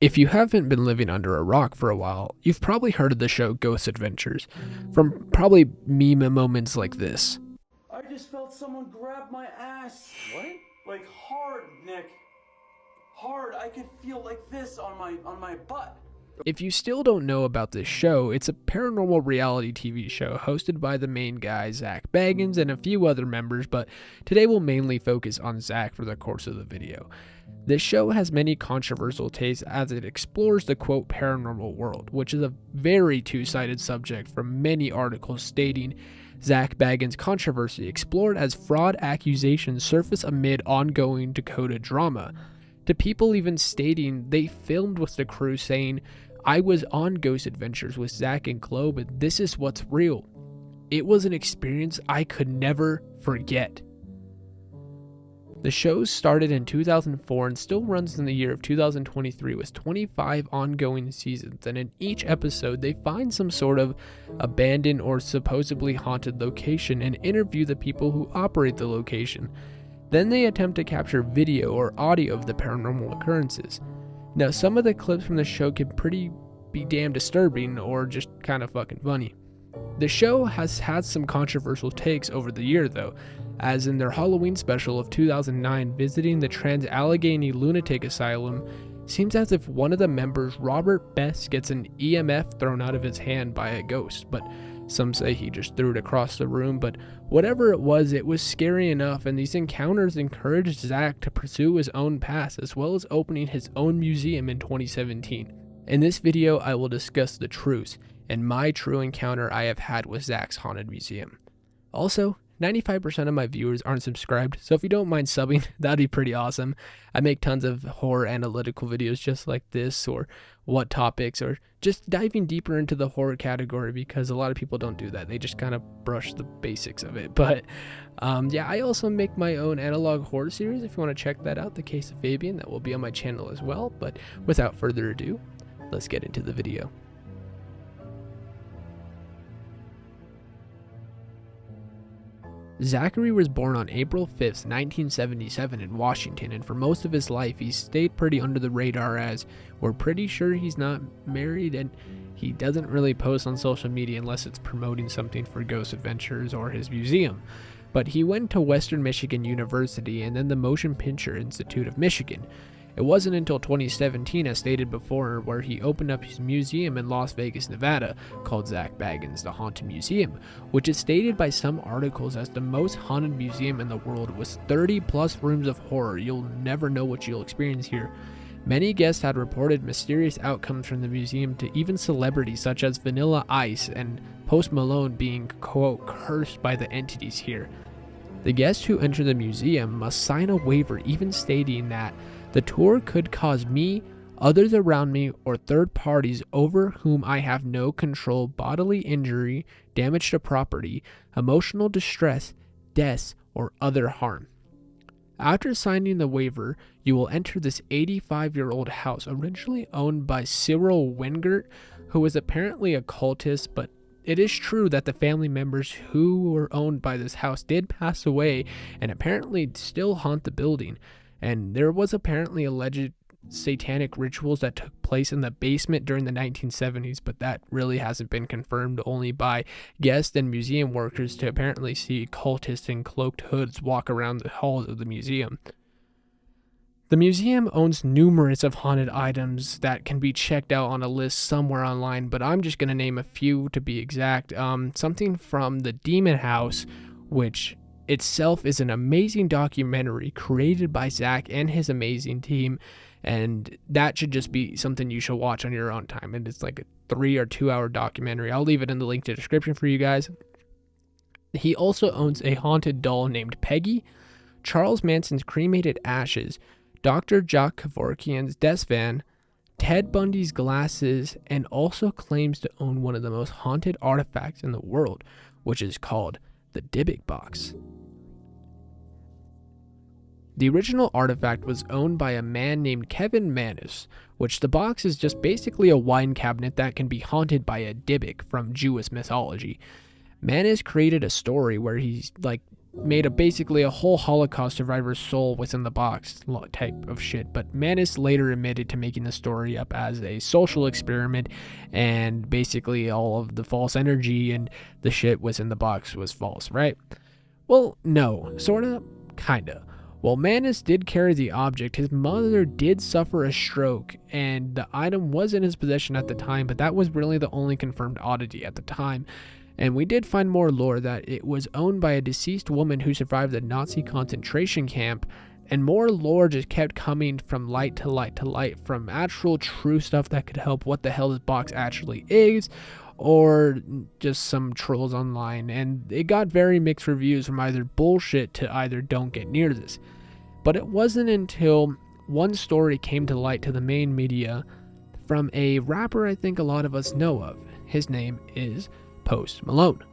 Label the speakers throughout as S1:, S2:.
S1: If you haven't been living under a rock for a while, you've probably heard of the show Ghost Adventures, from probably meme moments like this.
S2: I just felt someone grab my ass.
S3: What?
S2: Like hard, Nick. Hard. I could feel like this on my butt.
S1: If you still don't know about this show, it's a paranormal reality TV show hosted by the main guy, Zak Bagans, and a few other members, but today we'll mainly focus on Zak for the course of the video. This show has many controversial takes as it explores the quote paranormal world, which is a very two-sided subject from many articles stating Zak Bagans' controversy explored as fraud accusations surface amid ongoing Dakota drama, to people even stating they filmed with the crew saying, "I was on Ghost Adventures with Zak and Globe and this is what's real. It was an experience I could never forget." The show started in 2004 and still runs in the year of 2023 with 25 ongoing seasons, and in each episode they find some sort of abandoned or supposedly haunted location and interview the people who operate the location. Then they attempt to capture video or audio of the paranormal occurrences. Now, some of the clips from the show can be damn disturbing or just kind of fucking funny. The show has had some controversial takes over the year though, as in their Halloween special of 2009 visiting the Trans-Allegheny Lunatic Asylum, seems as if one of the members, Robert Best, gets an EMF thrown out of his hand by a ghost, but some say he just threw it across the room, but whatever it was scary enough, and these encounters encouraged Zak to pursue his own path as well as opening his own museum in 2017. In this video, I will discuss the truths and my true encounter I have had with Zak's Haunted Museum. Also, 95% of my viewers aren't subscribed, so if you don't mind subbing, that'd be pretty awesome. I make tons of horror analytical videos just like this, or what topics, or just diving deeper into the horror category, because a lot of people don't do that. They just kind of brush the basics of it. But yeah, I also make my own analog horror series if you want to check that out, The Case of Fabian. That will be on my channel as well. But without further ado, let's get into the video. Zachary was born on April 5th, 1977 in Washington, and for most of his life he stayed pretty under the radar, as we're pretty sure he's not married and he doesn't really post on social media unless it's promoting something for Ghost Adventures or his museum. But he went to Western Michigan University and then the Motion Picture Institute of Michigan. It wasn't until 2017, as stated before, where he opened up his museum in Las Vegas, Nevada, called Zak Bagans The Haunted Museum, which is stated by some articles as the most haunted museum in the world, with 30 plus rooms of horror. You'll never know what you'll experience here. Many guests had reported mysterious outcomes from the museum, to even celebrities such as Vanilla Ice and Post Malone being, quote, cursed by the entities here. The guests who enter the museum must sign a waiver even stating that the tour could cause me, others around me, or third parties over whom I have no control bodily injury, damage to property, emotional distress, death, or other harm. After signing the waiver, you will enter this 85-year-old house originally owned by Cyril Wingert, who was apparently a cultist, but it is true that the family members who were owned by this house did pass away and apparently still haunt the building. And there was apparently alleged satanic rituals that took place in the basement during the 1970s, but that really hasn't been confirmed, only by guests and museum workers to apparently see cultists in cloaked hoods walk around the halls of the museum. The museum owns numerous of haunted items that can be checked out on a list somewhere online, but I'm just going to name a few to be exact. Something from the Demon House, which itself is an amazing documentary created by Zak and his amazing team, and that should just be something you should watch on your own time. And it's like a 3 or 2 hour documentary. I'll leave it in the link to the description for you guys. He also owns a haunted doll named Peggy, Charles Manson's cremated ashes, Dr. Jock Kevorkian's desk van, Ted Bundy's glasses, and also claims to own one of the most haunted artifacts in the world, which is called the Dybbuk Box. The original artifact was owned by a man named Kevin Manus, which the box is just basically a wine cabinet that can be haunted by a Dybbuk from Jewish mythology. Manus created a story where he's like made basically a whole Holocaust survivor's soul within the box type of shit. But Manus later admitted to making the story up as a social experiment, and basically all of the false energy and the shit within the box was false, right? Well, no, sorta, kinda. While Manus did carry the object, his mother did suffer a stroke, and the item was in his possession at the time, but that was really the only confirmed oddity at the time. And we did find more lore that it was owned by a deceased woman who survived the Nazi concentration camp, and more lore just kept coming from light to light to light, from actual true stuff that could help what the hell this box actually is, or just some trolls online, and it got very mixed reviews from either bullshit to either don't get near this. But it wasn't until one story came to light to the main media from a rapper I think a lot of us know of. His name is Post Malone.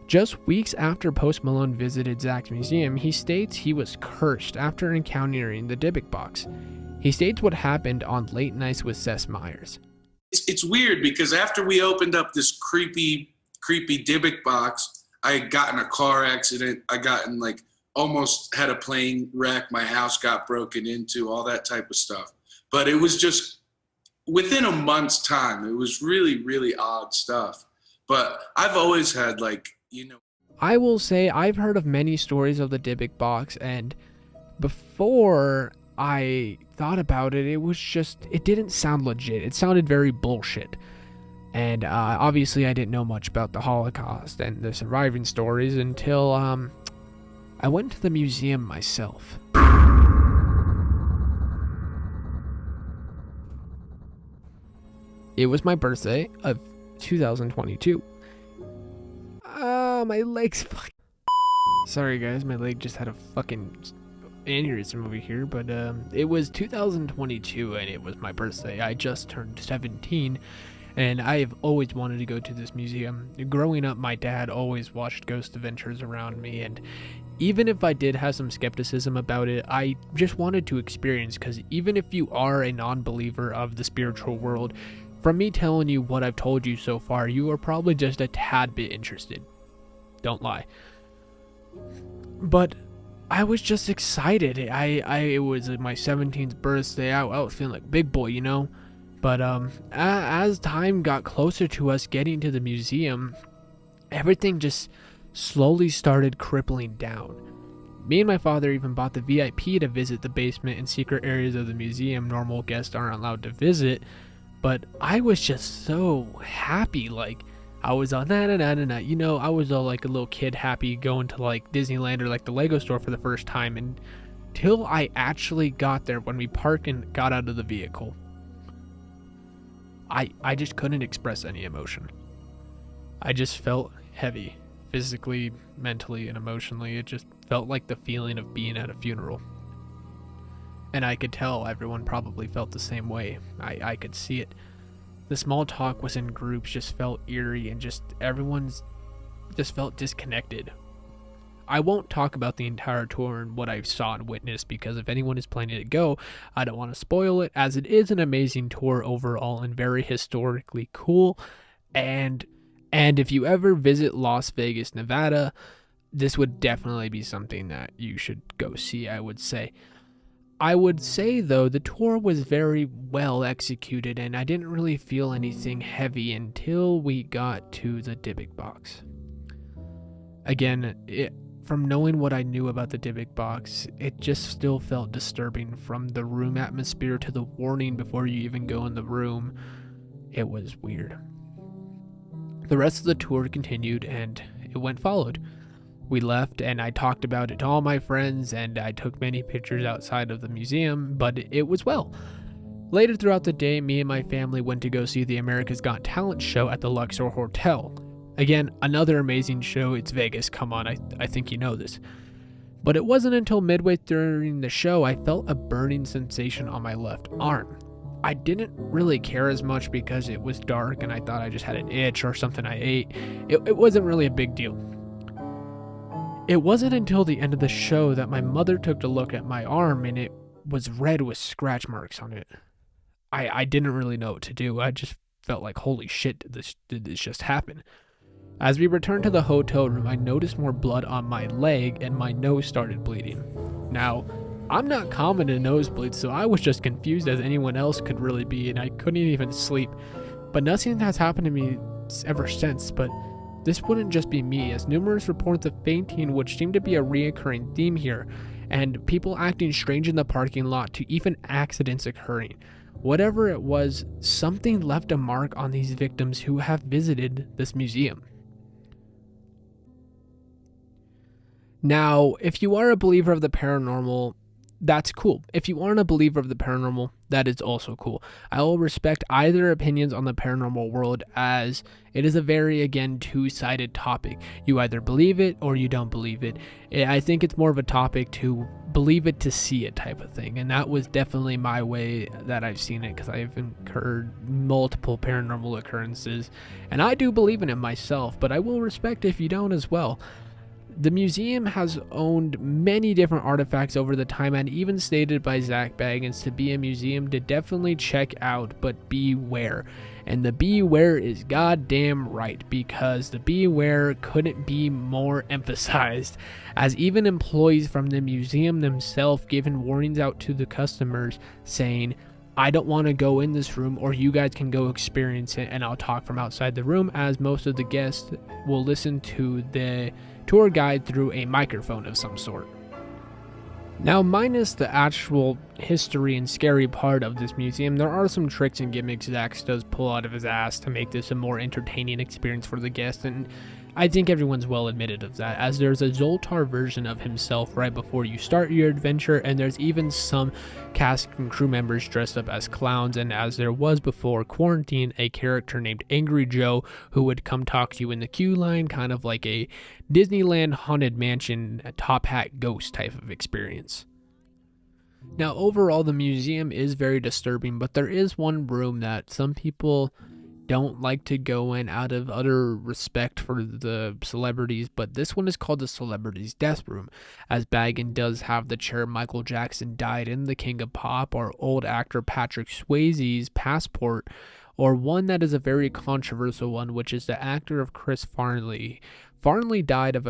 S1: Just weeks after Post Malone visited Zak's museum, he states he was cursed after encountering the Dybbuk Box. He states what happened on Late Nights with Seth Meyers.
S3: It's weird because after we opened up this creepy Dybbuk box, I had gotten a car accident. I gotten almost had a plane wreck. My house got broken into, all that type of stuff. But it was just within a month's time. It was really, really odd stuff. But I've always had
S1: I will say I've heard of many stories of the Dybbuk Box, and before I thought about it, it didn't sound legit. It sounded very bullshit. And obviously I didn't know much about the Holocaust and the surviving stories until I went to the museum myself. It was my birthday of 2022. My leg's fucking... Sorry guys, my leg just had a fucking aneurysm over here, but it was 2022 and it was my birthday. I just turned 17, and I have always wanted to go to this museum. Growing up, my dad always watched Ghost Adventures around me, and even if I did have some skepticism about it, I just wanted to experience, because even if you are a non-believer of the spiritual world, from me telling you what I've told you so far, you are probably just a tad bit interested. Don't lie. But I was just excited. It was my 17th birthday. I was feeling like big boy, you know? But as time got closer to us getting to the museum, everything just slowly started crippling down. Me and my father even bought the VIP to visit the basement and secret areas of the museum normal guests aren't allowed to visit. But I was just so happy, I was all you know, I was all like a little kid happy going to Disneyland or the Lego store for the first time, until I actually got there when we parked and got out of the vehicle. I just couldn't express any emotion. I just felt heavy, physically, mentally, and emotionally. It just felt like the feeling of being at a funeral. And I could tell everyone probably felt the same way. I could see it. The small talk within groups just felt eerie, and everyone's just felt disconnected. I won't talk about the entire tour and what I saw and witnessed, because if anyone is planning to go, I don't want to spoil it, as it is an amazing tour overall and very historically cool. And if you ever visit Las Vegas, Nevada, this would definitely be something that you should go see, I would say. I would say, though, the tour was very well executed, and I didn't really feel anything heavy until we got to the Dybbuk Box. Again, from knowing what I knew about the Dybbuk Box, it just still felt disturbing, from the room atmosphere to the warning before you even go in the room. It was weird. The rest of the tour continued, and it went followed. We left, and I talked about it to all my friends, and I took many pictures outside of the museum, but it was well. Later throughout the day, me and my family went to go see the America's Got Talent show at the Luxor Hotel. Again, another amazing show. It's Vegas, come on, I think you know this. But it wasn't until midway during the show I felt a burning sensation on my left arm. I didn't really care as much because it was dark and I thought I just had an itch or something I ate. It wasn't really a big deal. It wasn't until the end of the show that my mother took a look at my arm, and it was red with scratch marks on it. I didn't really know what to do. I just felt like, holy shit, did this just happen? As we returned to the hotel room, I noticed more blood on my leg and my nose started bleeding. Now, I'm not common in nosebleeds, so I was just confused as anyone else could really be, and I couldn't even sleep. But nothing has happened to me ever since, but this wouldn't just be me, as numerous reports of fainting, which seem to be a reoccurring theme here, and people acting strange in the parking lot, to even accidents occurring. Whatever it was, something left a mark on these victims who have visited this museum. Now, if you are a believer of the paranormal, that's cool. If you aren't a believer of the paranormal, that is also cool. I will respect either opinions on the paranormal world, as it is a very, again, two-sided topic. You either believe it or you don't believe it. I think it's more of a topic to believe it to see it type of thing, and that was definitely my way that I've seen it, because I've incurred multiple paranormal occurrences, and I do believe in it myself, but I will respect if you don't as well. The museum has owned many different artifacts over the time, and even stated by Zak Bagans to be a museum to definitely check out, but beware. And the beware is goddamn right, because the beware couldn't be more emphasized, as even employees from the museum themselves given warnings out to the customers saying, I don't want to go in this room, or you guys can go experience it, and I'll talk from outside the room, as most of the guests will listen to the tour guide through a microphone of some sort. Now, minus the actual history and scary part of this museum, there are some tricks and gimmicks Zak does pull out of his ass to make this a more entertaining experience for the guests, and I think everyone's well admitted of that, as there's a Zoltar version of himself right before you start your adventure, and there's even some cast and crew members dressed up as clowns, and as there was before quarantine, a character named Angry Joe who would come talk to you in the queue line, kind of like a Disneyland Haunted Mansion top hat ghost type of experience. Now, overall, the museum is very disturbing, but there is one room that some people don't like to go in out of utter respect for the celebrities, but this one is called the Celebrities' Death Room, as Baggin does have the chair Michael Jackson died in, the King of Pop, or old actor Patrick Swayze's passport, or one that is a very controversial one, which is the actor of Chris Farley. Farley died of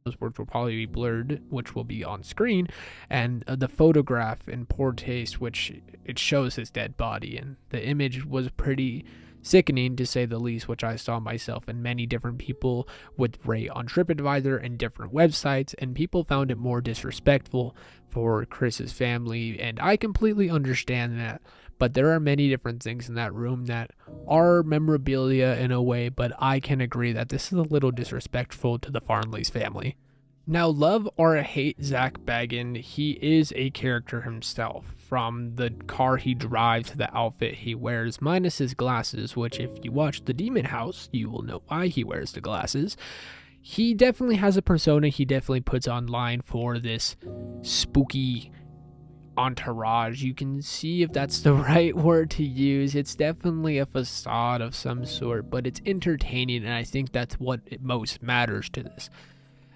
S1: those words will probably be blurred, which will be on screen, and the photograph in poor taste, which it shows his dead body, and the image was pretty sickening to say the least, which I saw myself and many different people would rate on TripAdvisor and different websites, and people found it more disrespectful for Chris's family, and I completely understand that. But there are many different things in that room that are memorabilia in a way, but I can agree that this is a little disrespectful to the Farley's family. Now, love or hate Zak Bagans, he is a character himself. From the car he drives to the outfit he wears, minus his glasses, which if you watch The Demon House, you will know why he wears the glasses. He definitely has a persona he definitely puts online for this spooky entourage. You can see if that's the right word to use. It's definitely a facade of some sort, but it's entertaining, and I think that's what most matters to this.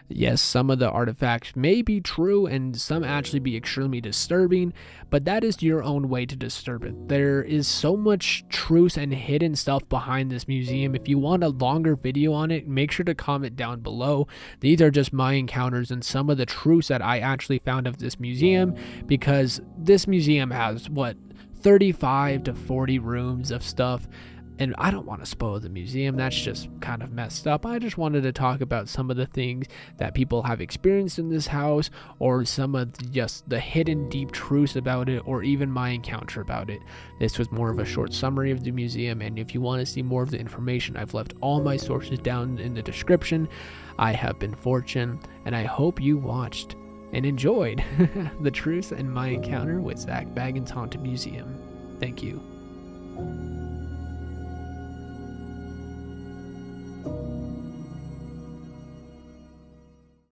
S1: Yes, some of the artifacts may be true and some actually be extremely disturbing, but that is your own way to disturb it. There is so much truth and hidden stuff behind this museum. If you want a longer video on it, make sure to comment down below. These are just my encounters and some of the truths that I actually found of this museum, because this museum has, 35 to 40 rooms of stuff. And I don't want to spoil the museum, that's just kind of messed up. I just wanted to talk about some of the things that people have experienced in this house, or some of just the hidden deep truths about it, or even my encounter about it. This was more of a short summary of the museum, and if you want to see more of the information, I've left all my sources down in the description. I have been Fortune, and I hope you watched and enjoyed the truth and my encounter with Zak Bagans Haunted Museum. Thank you.